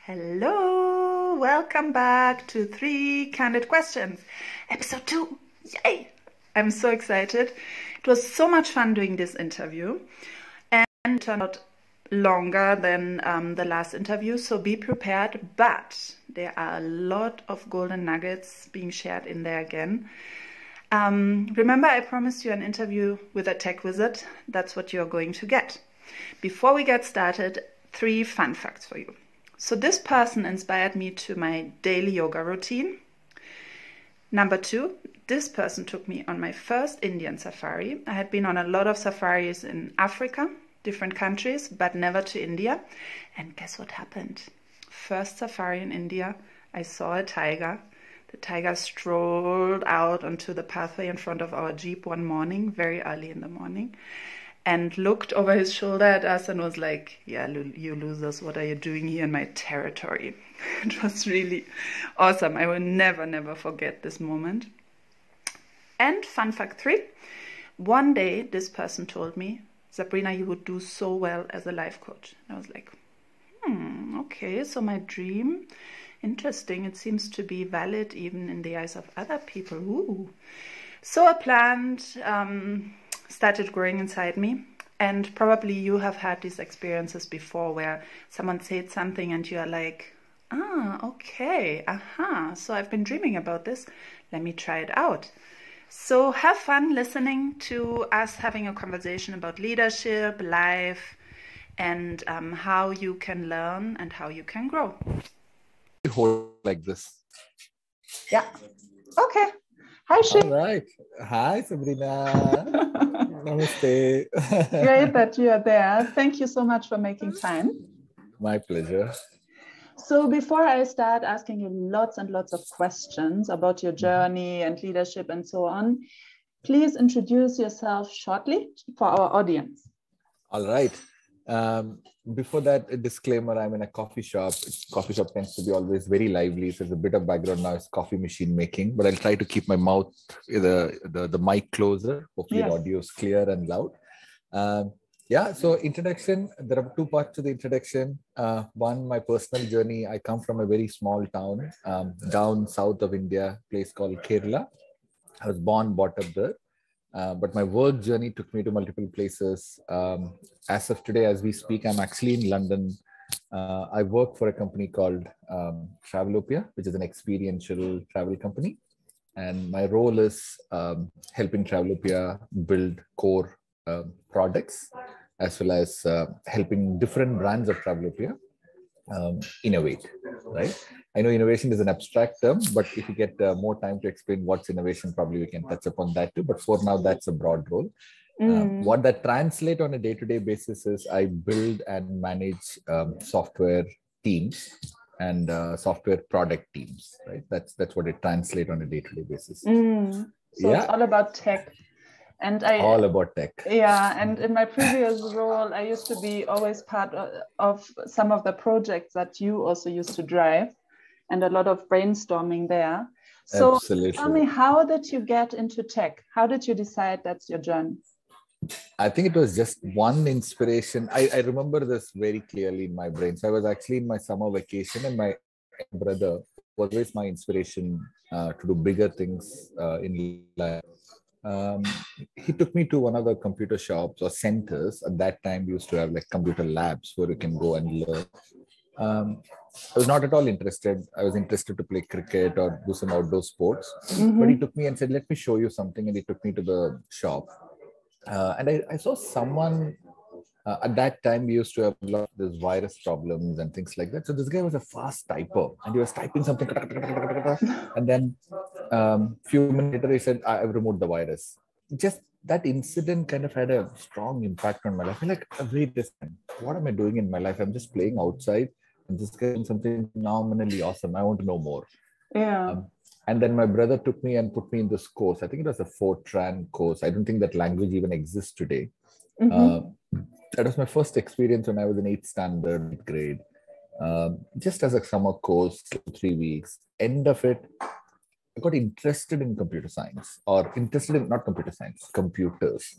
Hello, welcome back to 3 Candid Questions, episode 2. Yay! I'm so excited. It was so much fun doing this interview and it turned out longer than the last interview, so be prepared, but there are a lot of golden nuggets being shared in there again. Remember, I promised you an interview with a tech wizard. That's what you're going to get. Before we get started, 3 fun facts for you. So this person inspired me to my daily yoga routine. Number 2, this person took me on my first Indian safari. I had been on a lot of safaris in Africa, different countries, but never to India. And guess what happened? First safari in India, I saw a tiger. The tiger strolled out onto the pathway in front of our Jeep one morning, very early in the morning, and looked over his shoulder at us and was like, yeah, you losers, what are you doing here in my territory? It was really awesome. I will never forget this moment. And fun fact 3, one day this person told me, Sabrina, you would do so well as a life coach. And I was like, okay, so my dream, interesting. It seems to be valid even in the eyes of other people. Ooh. So a plant started growing inside me, and probably you have had these experiences before where someone said something and you are like, okay, so I've been dreaming about this, let me try it out. So have fun listening to us having a conversation about leadership, life, and how you can learn and how you can grow. Hold like this. Yeah. Okay. Hi, Sri. All right. Hi, Sabrina. Namaste. Great that you are there. Thank you so much for making time. My pleasure. So before I start asking you lots and lots of questions about your journey and leadership and so on, please introduce yourself shortly for our audience. All right. Before that, a disclaimer, I'm in a coffee shop. Coffee shop tends to be always very lively. So there's a bit of background noise, coffee machine making, but I'll try to keep my mouth, the mic closer. Hopefully the audio is clear and loud. So introduction, there are 2 parts to the introduction. One, my personal journey. I come from a very small town down south of India, place called Kerala. I was born, brought up there. But my work journey took me to multiple places. As of today, as we speak, I'm actually in London. I work for a company called Travelopia, which is an experiential travel company. And my role is helping Travelopia build core products, as well as helping different brands of Travelopia innovate, right? I know innovation is an abstract term, but if you get more time to explain what's innovation, probably we can touch upon that too. But for now, that's a broad role. What that translates on a day-to-day basis is I build and manage software teams and software product teams, right? That's what it translates on a day-to-day basis. So it's all about tech. And all about tech. Yeah, and in my previous role, I used to be always part of some of the projects that you also used to drive, and a lot of brainstorming there. So Absolutely. Tell me, how did you get into tech? How did you decide that's your journey? I think it was just one inspiration. I remember this very clearly in my brain. So I was actually in my summer vacation, and my brother was always my inspiration to do bigger things in life. He took me to one of the computer shops or centers. At that time, we used to have like computer labs where you can go and learn. I was not at all interested. I was interested to play cricket or do some outdoor sports. But he took me and said, let me show you something. And he took me to the shop. And I saw someone, at that time, we used to have a lot of these virus problems and things like that. So this guy was a fast typer and he was typing something. And then few minutes later, he said, I've removed the virus. Just that incident kind of had a strong impact on my life. I'm like, wait a second, what am I doing in my life? I'm just playing outside and this guy doing something phenomenally awesome. I want to know more. Yeah. And then my brother took me and put me in this course. I think it was a Fortran course. I don't think that language even exists today. That was my first experience when I was in 8th standard, 8th grade. Just as a summer course, 3 weeks. End of it, I got interested in computer science, or interested in, not computer science, computers.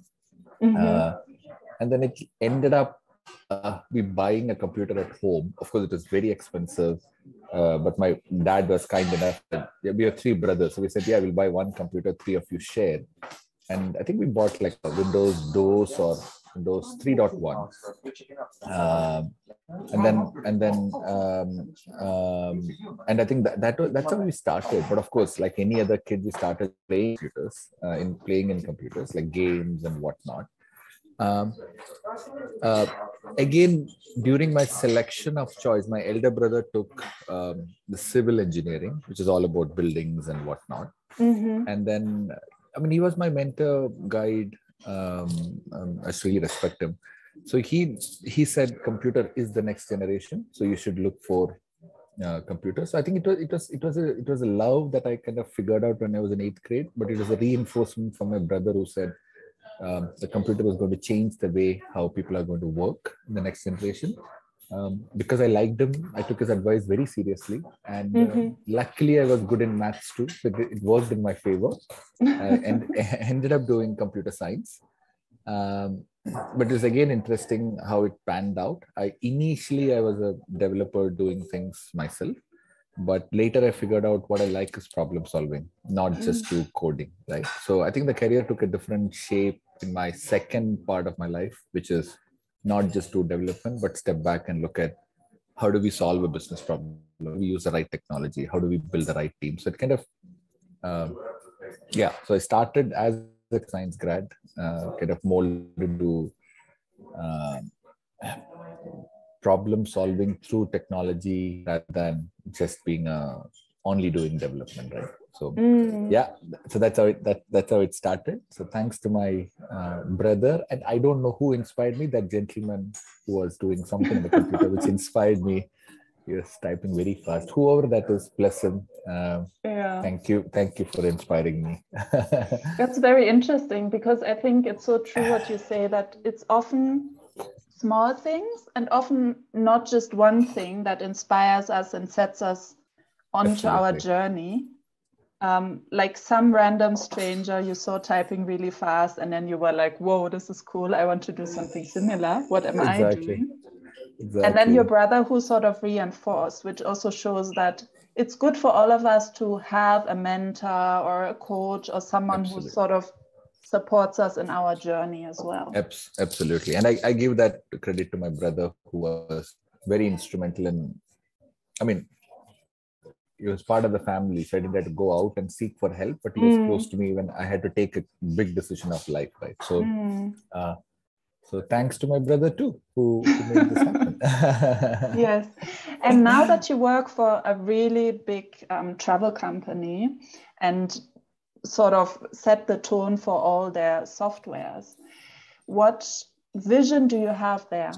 And then it ended up be buying a computer at home. Of course, it was very expensive, but my dad was kind enough. We have three brothers, so we said, "Yeah, we'll buy one computer, three of you share." And I think we bought like a Windows DOS or Windows 3.1, and I think that's how we started. But of course, like any other kid, we started playing computers, in computers like games and whatnot. Um, uh, Again, during my selection of choice, my elder brother took the civil engineering, which is all about buildings and whatnot. And then, I mean, he was my mentor, guide. I really respect him. So he said computer is the next generation, so you should look for computers. So I think it was a love that I kind of figured out when I was in 8th grade, but it was a reinforcement from my brother who said the computer was going to change the way how people are going to work in the next generation. Because I liked him, I took his advice very seriously, and luckily I was good in maths too, so it worked in my favor, and ended up doing computer science. But it's again interesting how it panned out. Initially I was a developer doing things myself, but later I figured out what I like is problem solving, not just do coding, right? So I think the career took a different shape in my second part of my life, which is not just do development, but step back and look at how do we solve a business problem? How do we use the right technology? How do we build the right team? So it kind of, so I started as a science grad, kind of molded into problem solving through technology rather than just being only doing development, right? So so that's how it started. So thanks to my brother, and I don't know who inspired me, that gentleman who was doing something in the computer which inspired me. He was typing very fast. Whoever that is, bless him. Thank you for inspiring me. That's very interesting, because I think it's so true what you say, that it's often small things and often not just one thing that inspires us and sets us onto our journey. Like some random stranger you saw typing really fast, and then you were like, whoa, this is cool, I want to do something similar. What am I doing? Exactly. And then your brother who sort of reinforced, which also shows that it's good for all of us to have a mentor or a coach or someone who sort of supports us in our journey as well. Absolutely. And I give that credit to my brother, who was very instrumental in, I mean, he was part of the family, so I didn't have to go out and seek for help, but he was close to me when I had to take a big decision of life, right? So, so thanks to my brother too, who made this happen. Yes. And now that you work for a really big travel company and sort of set the tone for all their softwares, what vision do you have there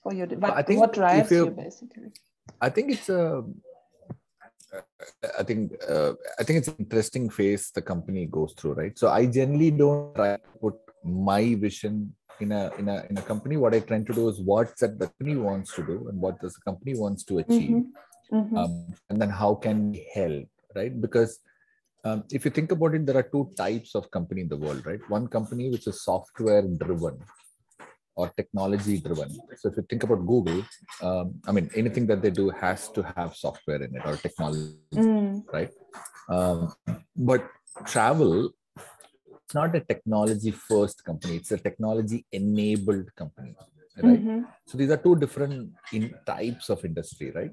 for your? What drives you basically? I think it's I think it's an interesting phase the company goes through, right? So I generally don't try to put my vision in a company. What I try to do is what that the company wants to do and what does the company wants to achieve, and then how can we help, right? Because if you think about it, there are two types of company in the world, right? One company which is software driven or technology driven. So if you think about Google, I mean, anything that they do has to have software in it or technology, right? But travel, it's not a technology first company, it's a technology enabled company, right? So these are two different types of industry, right?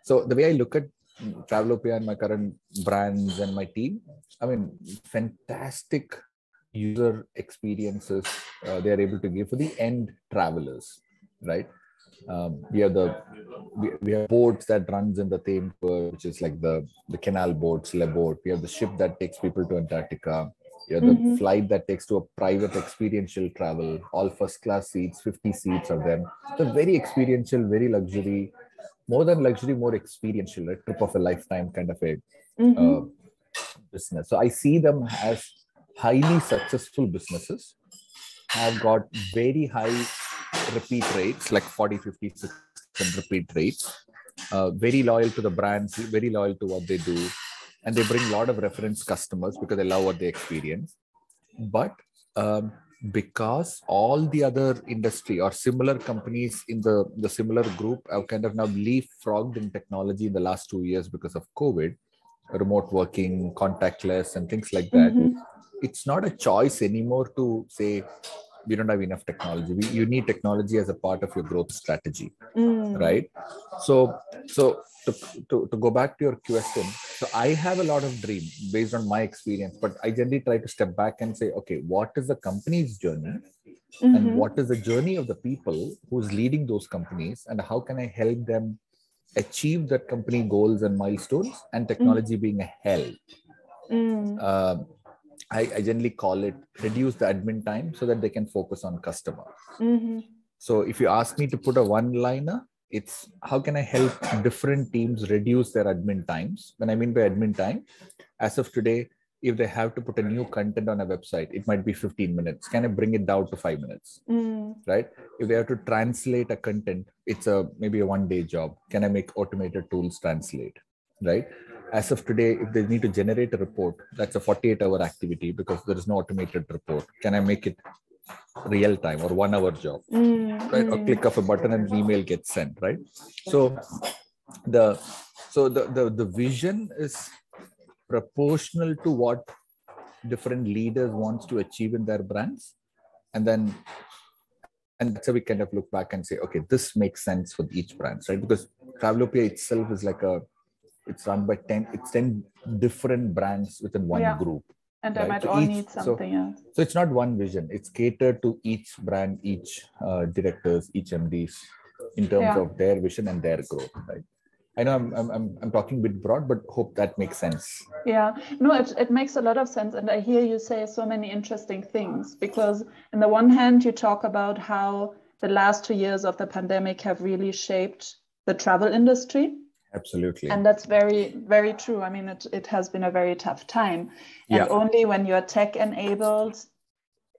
So the way I look at Travelopia and my current brands and my team, I mean, fantastic user experiences they are able to give for the end travelers, right? We have boats that runs in the Thames, which is like the canal boat, sled boat. We have the ship that takes people to Antarctica. We have the flight that takes to a private experiential travel, all first class seats, 50 seats of them. So very experiential, very luxury, more than luxury, more experiential, right? Trip of a lifetime kind of a business. So I see them as highly successful businesses, have got very high repeat rates, like 40, 50, 60% repeat rates, very loyal to the brands, very loyal to what they do. And they bring a lot of reference customers because they love what they experience. But because all the other industry or similar companies in the similar group have kind of now leapfrogged in technology in the last 2 years because of COVID, remote working, contactless, and things like that. It's not a choice anymore to say we don't have enough technology. You need technology as a part of your growth strategy, right? So to go back to your question, so I have a lot of dream based on my experience, but I generally try to step back and say, okay, what is the company's journey, and what is the journey of the people who's leading those companies, and how can I help them achieve that company goals and milestones, and technology being a help. I generally call it reduce the admin time so that they can focus on customer. So if you ask me to put a one-liner, it's how can I help different teams reduce their admin times? When I mean by admin time, as of today, if they have to put a new content on a website, it might be 15 minutes. Can I bring it down to 5 minutes? Right? If they have to translate a content, it's maybe a one-day job. Can I make automated tools translate? Right? As of today, if they need to generate a report, that's a 48-hour activity because there is no automated report. Can I make it real time or 1 hour job? Right? Or click of a button and email gets sent, right? So the vision is proportional to what different leaders wants to achieve in their brands, and that's how we kind of look back and say, okay, this makes sense for each brand, right? Because Travelopia itself is like it's run by 10 different brands within one group. And they might all need something else. So it's not one vision. It's catered to each brand, each directors, each MDs in terms of their vision and their growth, right? I know I'm talking a bit broad, but hope that makes sense. Yeah, no, it makes a lot of sense. And I hear you say so many interesting things, because on the one hand, you talk about how the last 2 years of the pandemic have really shaped the travel industry. Absolutely. And that's very, very true. I mean, it has been a very tough time. And only when you're tech enabled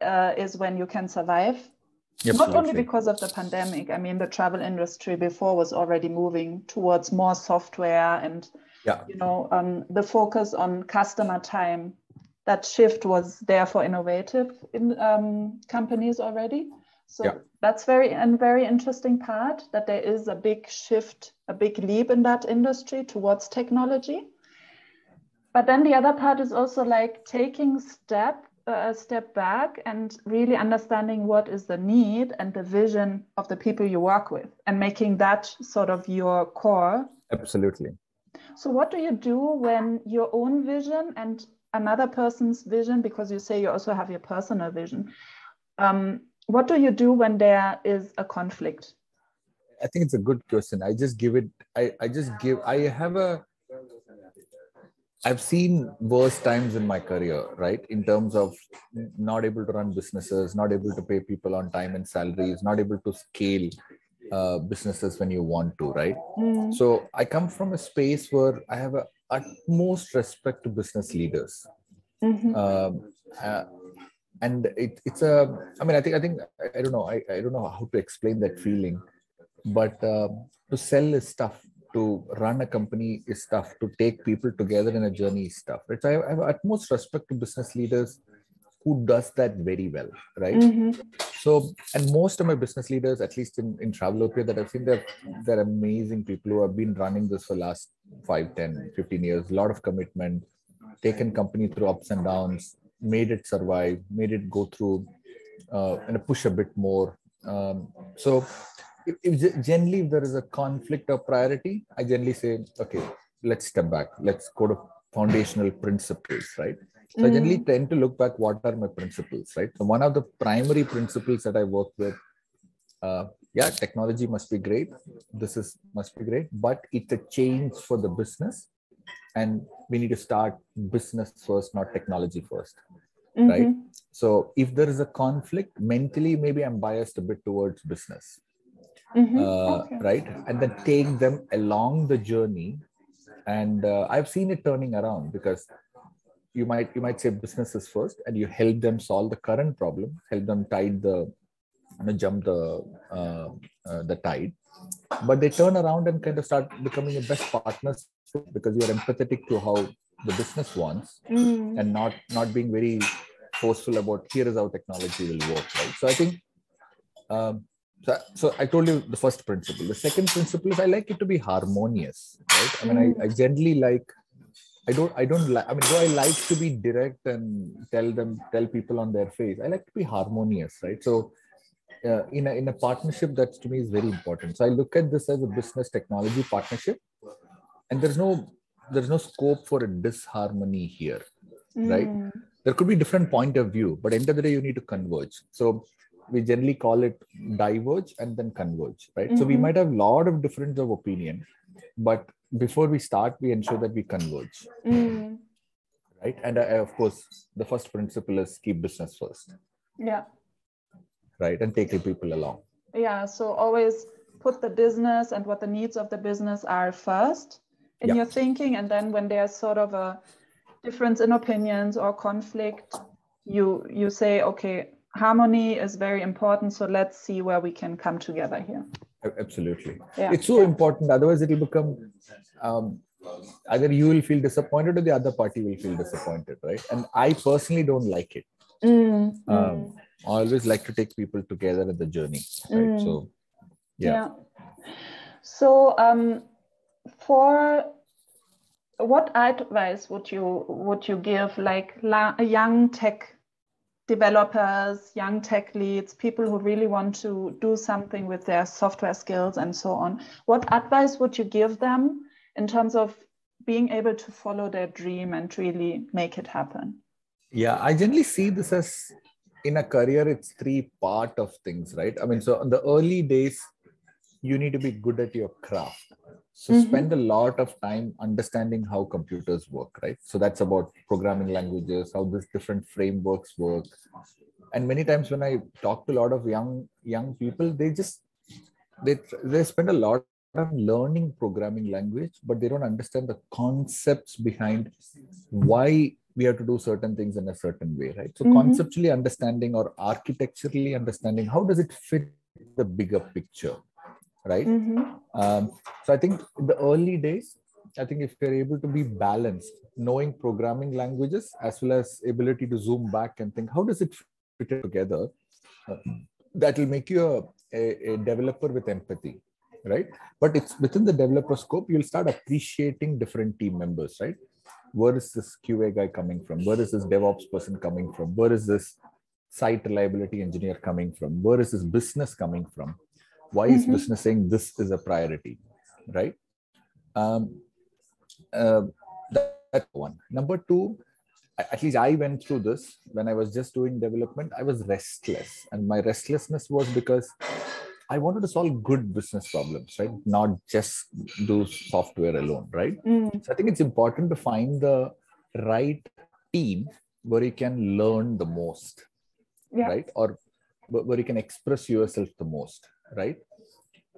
is when you can survive. Absolutely. Not only because of the pandemic. I mean, the travel industry before was already moving towards more software and, the focus on customer time. That shift was therefore innovative in companies already. So that's very interesting part, that there is a big shift, a big leap in that industry towards technology. But then the other part is also like taking a step back and really understanding what is the need and the vision of the people you work with, and making that sort of your core. Absolutely. So what do you do when your own vision and another person's vision, because you say you also have your personal vision, what do you do when there is a conflict? I think it's a good question. I've seen worse times in my career, right? In terms of not able to run businesses, not able to pay people on time and salaries, not able to scale businesses when you want to, right? So I come from a space where I have utmost respect to business leaders. And I don't know how to explain that feeling, but to sell is tough, to run a company is tough, to take people together in a journey is tough, right? So I have utmost respect to business leaders who does that very well, right? So, and most of my business leaders, at least in Travelopia that I've seen, they're amazing people who have been running this for the last 5, 10, 15 years, a lot of commitment, taken company through ups and downs, made it survive, made it go through and push a bit more. So if generally if there is a conflict of priority, I generally say, okay, let's step back. Let's go to foundational principles, right? So I generally tend to look back, what are my principles, right? So one of the primary principles that I work with, technology must be great. Must be great, but it's a change for the business. And we need to start business first, not technology first, right? So if there is a conflict, mentally, maybe I'm biased a bit towards business, right? And then take them along the journey. And I've seen it turning around, because you might say business is first, and you help them solve the current problem, help them jump the tide, but they turn around and kind of start becoming the best partners, because you're empathetic to how the business wants, and not being very forceful about here is how technology will work, right? So I think so I told you the first principle. The second principle is I like it to be harmonious, right? I mean, I generally like, I don't like, I mean, though I like to be direct and tell people on their face, I like to be harmonious, right? So in a partnership, that to me is very important. So I look at this as a business technology partnership, and there's no scope for a disharmony here, right? There could be different point of view, but end of the day, you need to converge. So we generally call it diverge and then converge, right? So we might have a lot of difference of opinion, but before we start, we ensure that we converge, right? And of course, the first principle is keep business first. Yeah. Right, and take the people along. Yeah, so always put the business and what the needs of the business are first in your thinking, and then when there's sort of a difference in opinions or conflict, you say, okay, harmony is very important, so let's see where we can come together here. Absolutely. Yeah. It's so important, otherwise it will become either you will feel disappointed or the other party will feel disappointed, right? And I personally don't like it. I always like to take people together in the journey, right? So yeah. So for what advice would you give like young tech developers, young tech leads, people who really want to do something with their software skills and so on? What advice would you give them in terms of being able to follow their dream and really make it happen? Yeah, I generally see this as, in a career, it's three part of things, right? I mean, so in the early days, you need to be good at your craft. So spend a lot of time understanding how computers work, right? So that's about programming languages, how these different frameworks work. And many times when I talk to a lot of young people, they spend a lot of time learning programming language, but they don't understand the concepts behind why we have to do certain things in a certain way, right? So conceptually understanding or architecturally understanding, how does it fit the bigger picture, right? So I think in the early days, I think if you're able to be balanced, knowing programming languages as well as ability to zoom back and think, how does it fit together? That will make you a developer with empathy, right? But it's within the developer scope, you'll start appreciating different team members, right? Where is this QA guy coming from? Where is this DevOps person coming from? Where is this site reliability engineer coming from? Where is this business coming from? Why is business saying this is a priority, right? That's one. Number two, at least I went through this when I was just doing development. I was restless, and my restlessness was because I wanted to solve good business problems, right? Not just do software alone, right? So I think it's important to find the right team where you can learn the most, right? Or where you can express yourself the most, right?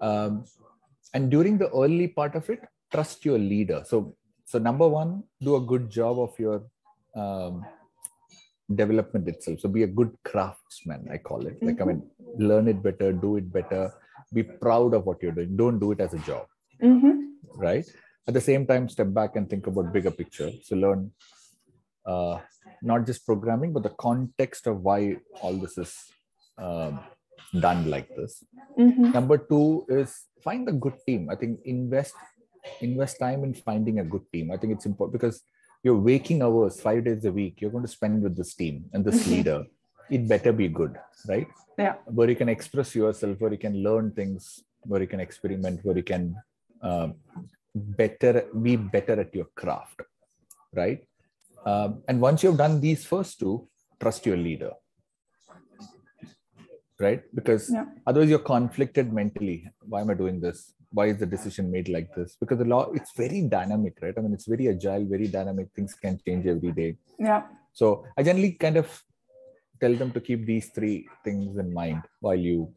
And during the early part of it, trust your leader. So number one, do a good job of your development itself. So be a good craftsman, I call it. Like, I mean, learn it better, do it better, be proud of what you're doing. Don't do it as a job, right? At the same time, step back and think about bigger picture. So learn not just programming, but the context of why all this is done like this. Number two is find a good team. I think invest time in finding a good team. I think it's important because your waking hours 5 days a week, you're going to spend with this team and this leader. It better be good, right? Yeah. Where you can express yourself, where you can learn things, where you can experiment, where you can be better at your craft, right? And once you've done these first two, trust your leader, right? Because otherwise you're conflicted mentally. Why am I doing this? Why is the decision made like this? Because the law, it's very dynamic, right? I mean, it's very agile, very dynamic. Things can change every day. Yeah. So I generally kind of tell them to keep these three things in mind while you're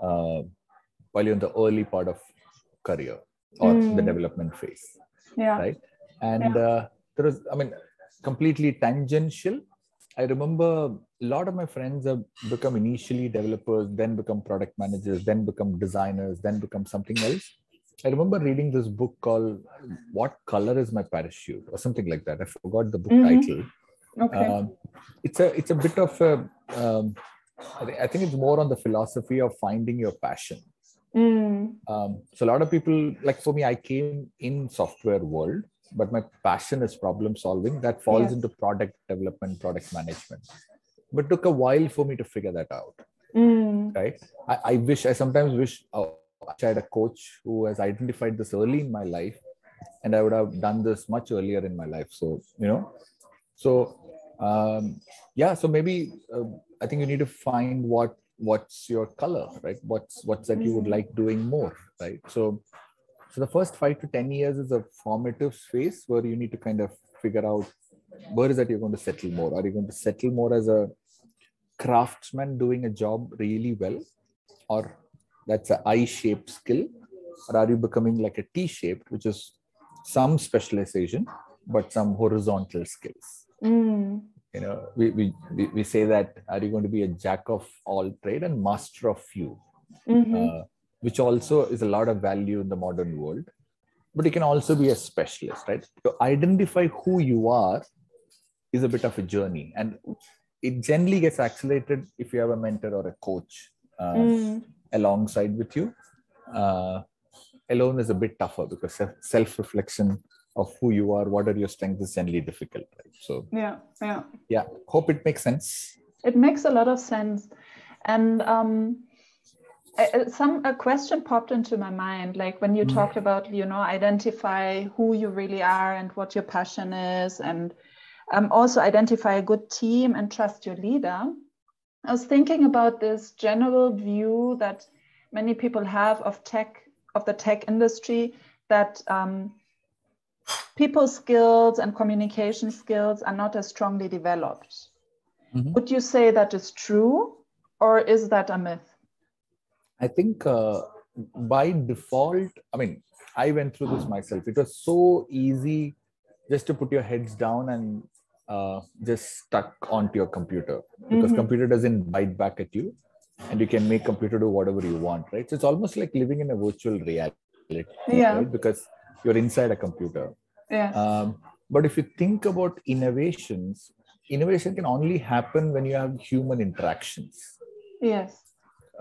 in the early part of career or the development phase. Yeah. Right. And there is, I mean, completely tangential. I remember a lot of my friends have become initially developers, then become product managers, then become designers, then become something else. I remember reading this book called What Color is My Parachute or something like that. I forgot the book title. Okay. It's a bit of a, I think it's more on the philosophy of finding your passion. So a lot of people, like for me, I came in software world, but my passion is problem solving. That falls Yes. into product development, product management. But took a while for me to figure that out. Right? I sometimes wish I had a coach who has identified this early in my life, and I would have done this much earlier in my life. So so yeah, so maybe I think you need to find what's your color, right? What's that you would like doing more, right? So the first 5 to 10 years is a formative phase where you need to kind of figure out where is that you're going to settle more. Are you going to settle more as a craftsman doing a job really well, or that's an I-shaped skill, or are you becoming like a T-shaped, which is some specialization but some horizontal skills? We say that, are you going to be a jack of all trade and master of few, which also is a lot of value in the modern world. But you can also be a specialist, right? To identify who you are is a bit of a journey, and it generally gets accelerated if you have a mentor or a coach alongside with you. Alone is a bit tougher because self-reflection of who you are, what are your strengths, is generally difficult, right? So yeah, hope it makes sense. It makes a lot of sense. And a question popped into my mind, like when you talked about, identify who you really are and what your passion is, and also identify a good team and trust your leader. I was thinking about this general view that many people have of the tech industry, that people skills and communication skills are not as strongly developed. Would you say that is true, or is that a myth? I think by default, I mean, I went through this myself. It was so easy just to put your heads down and just stuck onto your computer, because computer doesn't bite back at you, and you can make computer do whatever you want, right? So it's almost like living in a virtual reality, right? Because you're inside a computer. But if you think about innovation can only happen when you have human interactions. Yes.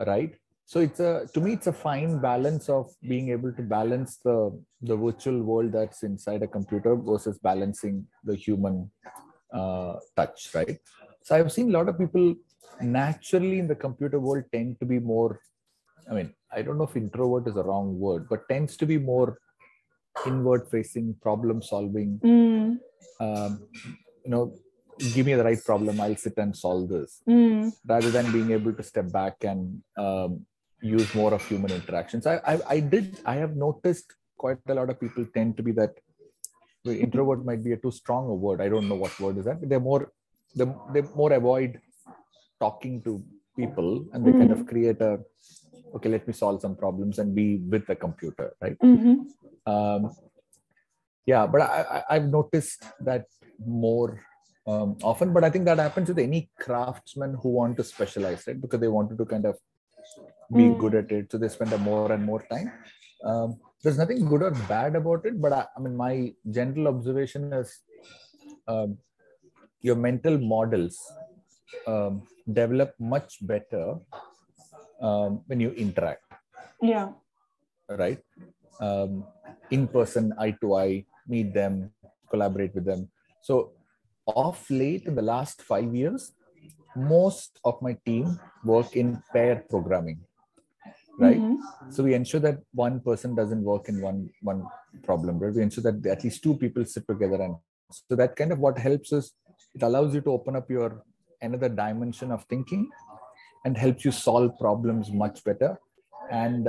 Right. So to me, it's a fine balance of being able to balance the virtual world that's inside a computer versus balancing the human touch, right? So I've seen a lot of people naturally in the computer world tend to be more, I mean, I don't know if introvert is a wrong word, but tends to be more inward facing, problem solving. Give me the right problem, I'll sit and solve this, rather than being able to step back and use more of human interactions. I have noticed quite a lot of people tend to be that. Introvert might be a too strong a word. I don't know what word is that. They more avoid talking to people, and they kind of create okay, let me solve some problems and be with the computer, right? Yeah, but I've noticed that more often. But I think that happens with any craftsman who want to specialize, right? Because they wanted to kind of be good at it, so they spend more and more time. There's nothing good or bad about it, but I mean, my general observation is your mental models develop much better when you interact. Yeah. Right. In person, eye to eye, meet them, collaborate with them. So of late, in the last 5 years, most of my team work in pair programming. Right. So we ensure that one person doesn't work in one problem, right? We ensure that at least two people sit together, and so that kind of what helps is it allows you to open up your another dimension of thinking and helps you solve problems much better. And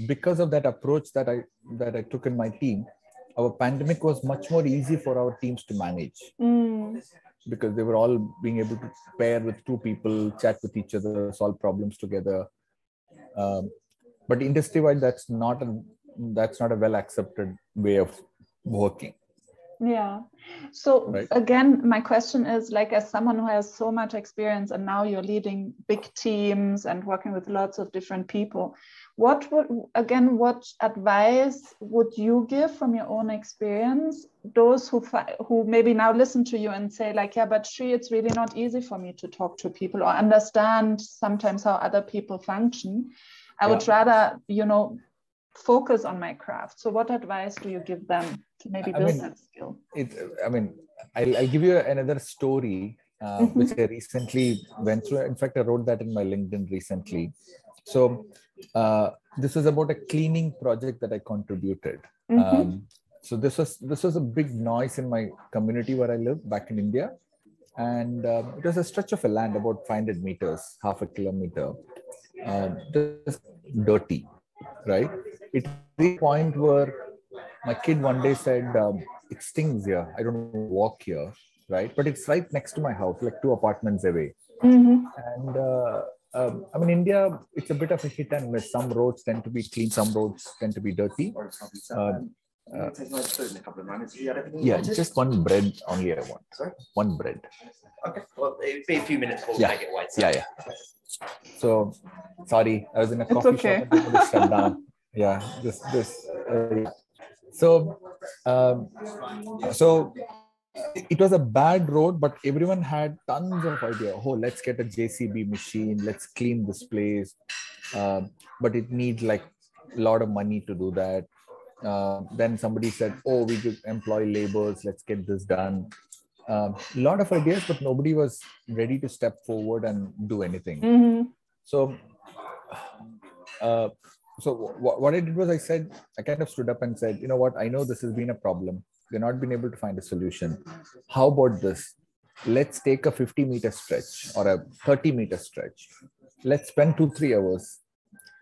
because of that approach that I took in my team, our pandemic was much more easy for our teams to manage, because they were all being able to pair with two people, chat with each other, solve problems together. But industry-wide, that's not a well accepted way of working. Yeah. So again, my question is, like, as someone who has so much experience and now you're leading big teams and working with lots of different people, what advice would you give from your own experience, those who maybe now listen to you and say like, yeah, but Sri, it's really not easy for me to talk to people or understand sometimes how other people function. I would rather, focus on my craft. So what advice do you give them to maybe build that skill? I'll give you another story, which I recently went through. In fact, I wrote that in my LinkedIn recently. So this was about a cleaning project that I contributed. So this was a big noise in my community where I live back in India. And it was a stretch of a land, about 500 meters, half a kilometer. Just dirty, right? It reached a point where my kid one day said, it stings here. I don't want to walk here, right? But it's right next to my house, like 2 apartments away. And India, it's a bit of a hit and miss. Some roads tend to be clean, some roads tend to be dirty. Yeah, just one bread only I want. Sorry? One bread. Okay, well, it'll be a few minutes before we make it white. Yeah. So, sorry, I was in a coffee shop and they shut down. Yeah, So it was a bad road, but everyone had tons of idea. Oh, let's get a JCB machine. Let's clean this place. But it needs like a lot of money to do that. Then somebody said, oh, we could employ laborers. Let's get this done. A lot of ideas, but nobody was ready to step forward and do anything. So what I did was I kind of stood up and said, you know what, I know this has been a problem. We've not been able to find a solution. How about this? Let's take a 50-meter stretch or a 30-meter stretch. Let's spend 2-3 hours,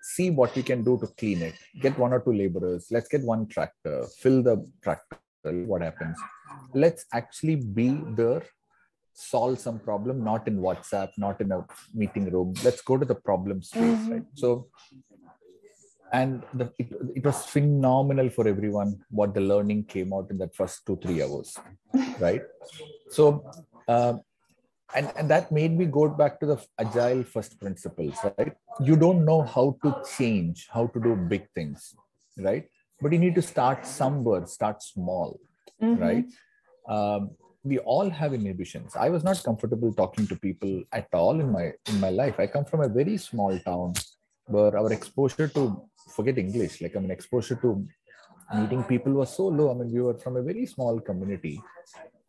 see what we can do to clean it. Get 1 or 2 laborers. Let's get 1 tractor, fill the tractor. What happens? Let's actually be there, solve some problem, not in WhatsApp, not in a meeting room. Let's go to the problem space, right? So, and it was phenomenal for everyone what the learning came out in that first 2-3 hours, right? So, and that made me go back to the agile first principles, right? You don't know how to change, how to do big things, right? But you need to start somewhere, start small, right? We all have inhibitions. I was not comfortable talking to people at all in my life. I come from a very small town where our exposure to, forget English, exposure to meeting people was so low. We were from a very small community.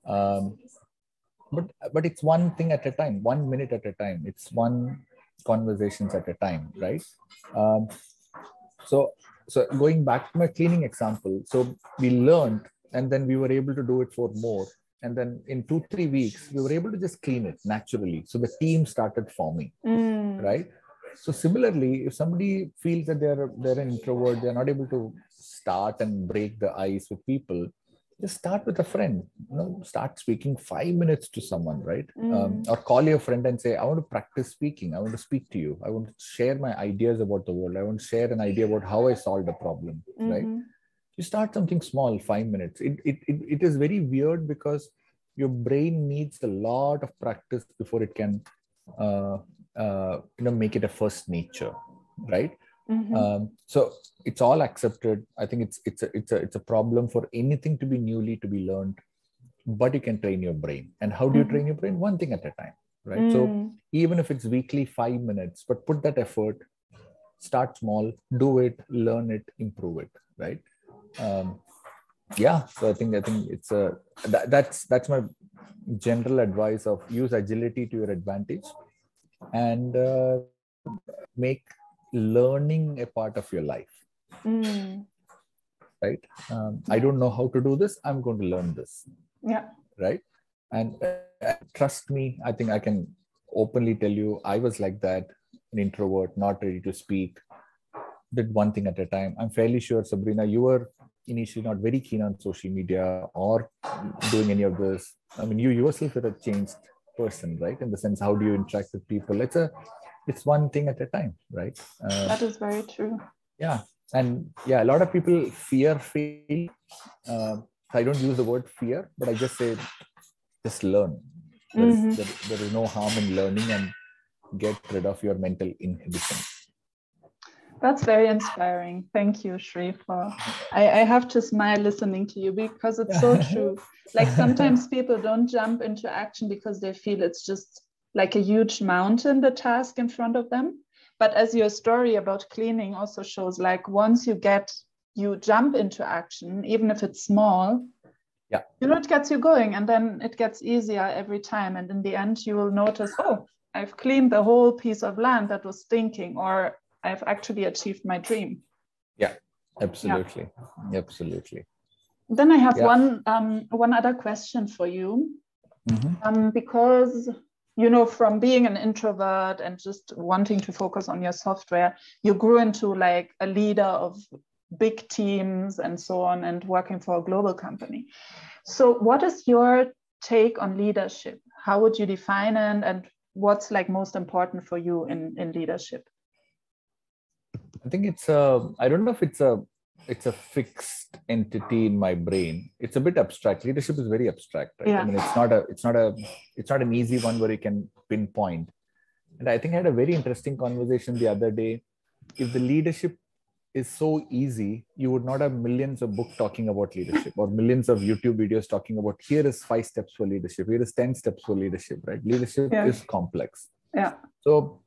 But it's one thing at a time, 1 minute at a time. It's one conversations at a time, right? So going back to my cleaning example, so we learned, and then we were able to do it for more. And then in 2-3 weeks, we were able to just clean it naturally. So the team started forming, right? So similarly, if somebody feels that they're an introvert, they're not able to start and break the ice with people, just start with a friend. Start speaking 5 minutes to someone, right? Or call your friend and say, I want to practice speaking. I want to speak to you. I want to share my ideas about the world. I want to share an idea about how I solved a problem, right? You start something small, 5 minutes. It is very weird because your brain needs a lot of practice before it can make it a first nature, right? So it's all accepted. I think it's a problem for anything to be learned, but you can train your brain. And how do you train your brain? One thing at a time, right? So even if it's weekly 5 minutes, but put that effort, start small, do it, learn it, improve it, right? So I think it's that's my general advice of use agility to your advantage and make learning a part of your life, right? I don't know how to do this. I'm going to learn this, right? And trust me, I think I can openly tell you, I was like that, an introvert, not ready to speak, did one thing at a time. I'm fairly sure, Sabrina, you were initially not very keen on social media or doing any of this. You yourself are a changed person, right? In the sense, how do you interact with people? It's one thing at a time, right? That is very true. Yeah. And a lot of people fear failure. I don't use the word fear, but I just say, just learn. There is no harm in learning and get rid of your mental inhibition. That's very inspiring. Thank you, Sri. I have to smile listening to you because it's so true. Like sometimes people don't jump into action because they feel it's just like a huge mountain, the task in front of them. But as your story about cleaning also shows, like once you jump into action, even if it's small, yeah, it gets you going, and then it gets easier every time. And in the end, you will notice, oh, I've cleaned the whole piece of land that was stinking, or I've actually achieved my dream. Yeah, absolutely. Yeah. Absolutely. Then I have one other question for you. Because, from being an introvert and just wanting to focus on your software, you grew into like a leader of big teams and so on, and working for a global company. So what is your take on leadership? How would you define it, and what's like most important for you in leadership? I think I don't know if it's a fixed entity in my brain. It's a bit abstract. Leadership is very abstract, right? Yeah. I mean, it's not an easy one where you can pinpoint. And I think I had a very interesting conversation the other day. If the leadership is so easy, you would not have millions of books talking about leadership, or millions of YouTube videos talking about here is 5 steps for leadership, here is 10 steps for leadership, right? Leadership is complex. Yeah. So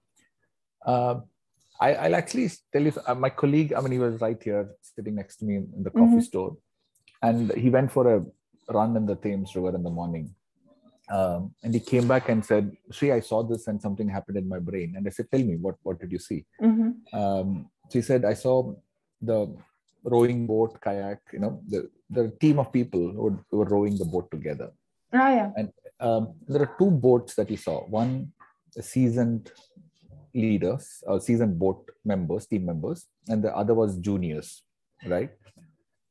I'll actually tell you, my colleague, I mean, he was right here sitting next to me in the coffee store, and he went for a run in the Thames River in the morning. And he came back and said, Sri, I saw this and something happened in my brain. And I said, tell me, what did you see? So he said, I saw the rowing boat, kayak, the team of people who were rowing the boat together. And there are 2 boats that he saw. One, seasoned leaders, seasoned boat members, team members, and the other was juniors, right?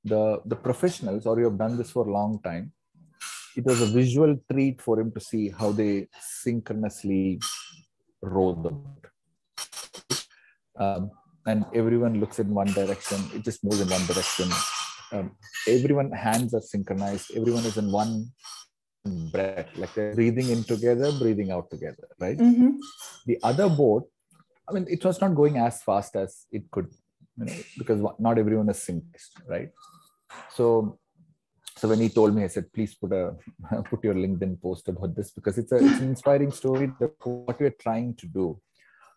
The professionals, or you have done this for a long time, it was a visual treat for him to see how they synchronously row the boat. And everyone looks in one direction, it just moves in one direction. Everyone hands are synchronized, everyone is in one breath, like they're breathing in together, breathing out together, right? The other boat, I mean, it was not going as fast as it could, because not everyone is synchronized, right? So when he told me, I said, please put your LinkedIn post about this, because it's an inspiring story of what we're trying to do.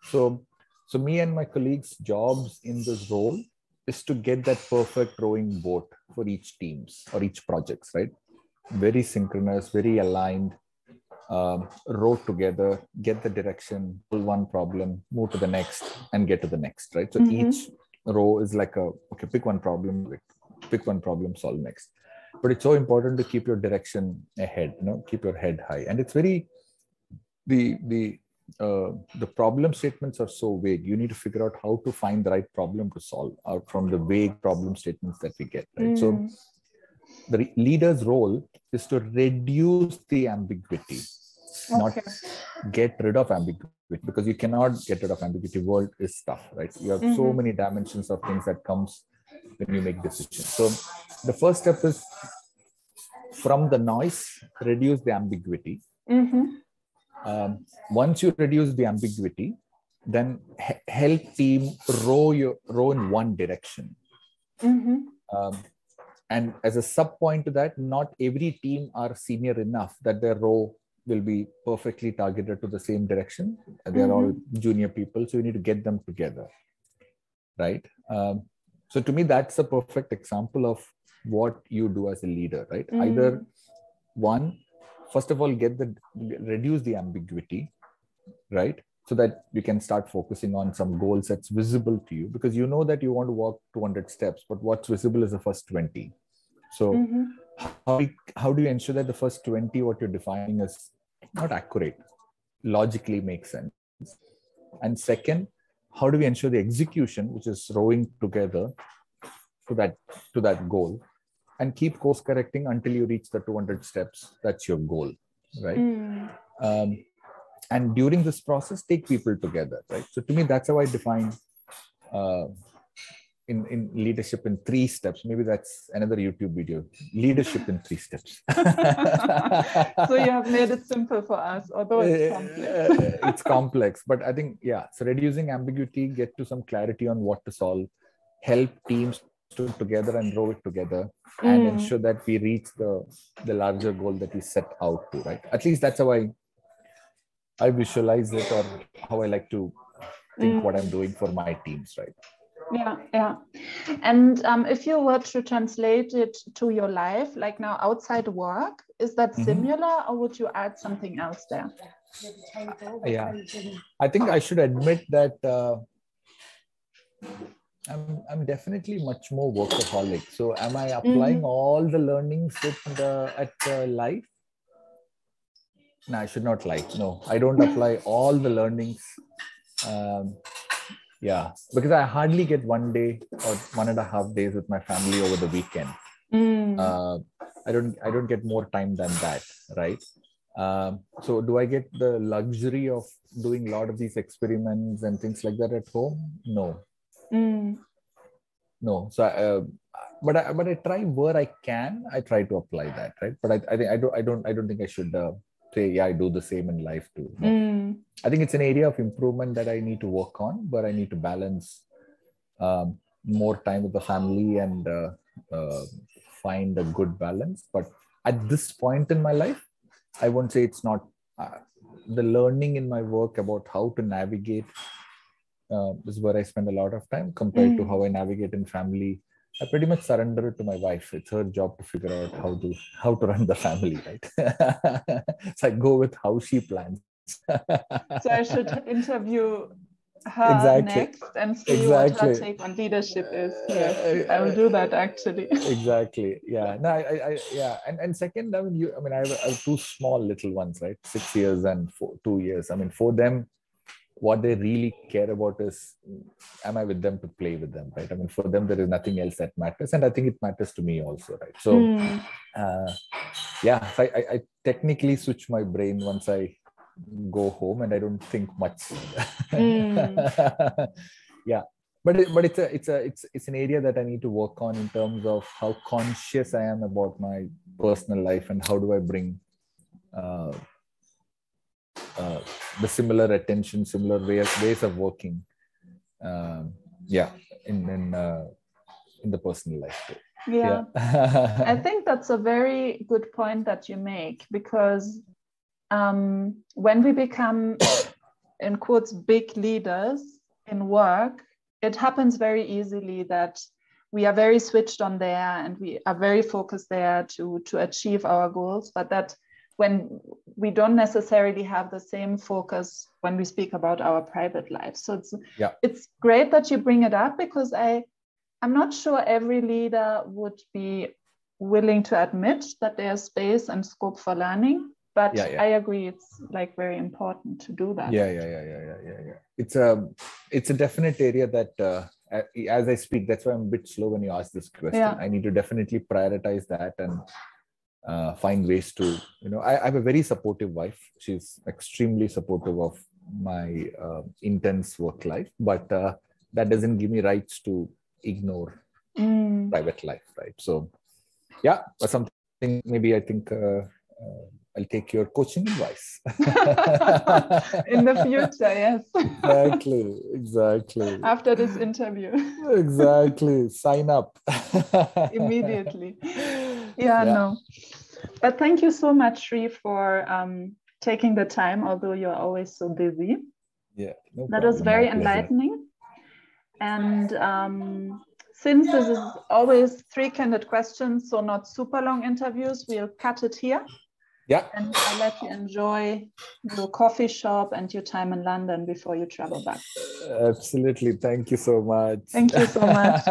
So me and my colleagues' jobs in this role is to get that perfect rowing boat for each teams or each projects, right? Very synchronous, very aligned, row together, get the direction, pull one problem, move to the next, and get to the next, right? So each row is like okay, pick one problem, solve next. But it's so important to keep your direction ahead, keep your head high. And it's very, the problem statements are so vague. You need to figure out how to find the right problem to solve out from the vague problem statements that we get, right? So the leader's role is to reduce the ambiguity, not get rid of ambiguity, because you cannot get rid of ambiguity. World is tough, right? You have so many dimensions of things that comes when you make decisions. So the first step is, from the noise, reduce the ambiguity. Once you reduce the ambiguity, then help team row in one direction. And as a sub point to that, not every team are senior enough that their row will be perfectly targeted to the same direction. They're all junior people, so you need to get them together, right? So to me, that's a perfect example of what you do as a leader, right? Either one, first of all, reduce the ambiguity, right? So that you can start focusing on some goals that's visible to you, because you know that you want to walk 200 steps, but what's visible is the first 20. So how do you ensure that the first 20, what you're defining, is not accurate, logically makes sense? And second, how do we ensure the execution, which is rowing together to that goal, and keep course correcting until you reach the 200 steps? That's your goal, right? And during this process, take people together, right? So to me, that's how I define in leadership in 3 steps. Maybe that's another YouTube video. Leadership in 3 steps. So you have made it simple for us, although it's complex. It's complex, but I think, yeah. So reducing ambiguity, get to some clarity on what to solve, help teams to together and row it together, and ensure that we reach the larger goal that we set out to, right? At least that's how I visualize it, or how I like to think what I'm doing for my teams, right? Yeah. And if you were to translate it to your life, like now outside work, is that similar, or would you add something else there? Yeah, I think I should admit that I'm definitely much more workaholic. So am I applying all the learnings at life? No, I should not lie. No, I don't apply all the learnings. Yeah, because I hardly get 1 day or 1.5 days with my family over the weekend. I don't get more time than that, right? So do I get the luxury of doing a lot of these experiments and things like that at home? No. No. So but I try where I can. I try to apply that, right? But I think I don't think I should say, yeah, I do the same in life too. No. I think it's an area of improvement that I need to work on, but I need to balance more time with the family and find a good balance. But at this point in my life, I won't say it's not the learning in my work about how to navigate is where I spend a lot of time compared to how I navigate in family. I pretty much surrender it to my wife. It's her job to figure out how to run the family, right? So I go with how she plans. So I should interview her next and see what her take on leadership is. Yes, I will do that actually. Exactly. Yeah. No, yeah. And second, I have 2 small little ones, right? 6 years and 2 years. I mean, for them, what they really care about is, am I with them to play with them, right? I mean, for them, there is nothing else that matters. And I think it matters to me also, right? So, yeah, so I technically switch my brain once I go home and I don't think much. Yeah. But it's an area that I need to work on in terms of how conscious I am about my personal life and how do I bring the similar attention, similar ways of working, in the personal life too. Yeah. I think that's a very good point that you make, because when we become, in quotes, big leaders in work, it happens very easily that we are very switched on there and we are very focused there to achieve our goals, but that when we don't necessarily have the same focus when we speak about our private life. So it's great that you bring it up, because I'm not sure every leader would be willing to admit that there's space and scope for learning. But I agree, it's like very important to do that. Yeah. It's a definite area that as I speak, that's why I'm a bit slow when you ask this question. Yeah. I need to definitely prioritize that and find ways to, I have a very supportive wife. She's extremely supportive of my intense work life, but that doesn't give me rights to ignore private life, right? So yeah, but something maybe I think I'll take your coaching advice. In the future, yes. Exactly. After this interview. Exactly. Sign up. Immediately. No. But thank you so much, Sri, for taking the time, although you're always so busy. Yeah, no problem. That was very enlightening. And since this is always 3 candid questions, so not super long interviews, we'll cut it here. Yeah. And I'll let you enjoy your coffee shop and your time in London before you travel back. Absolutely. Thank you so much. Thank you so much.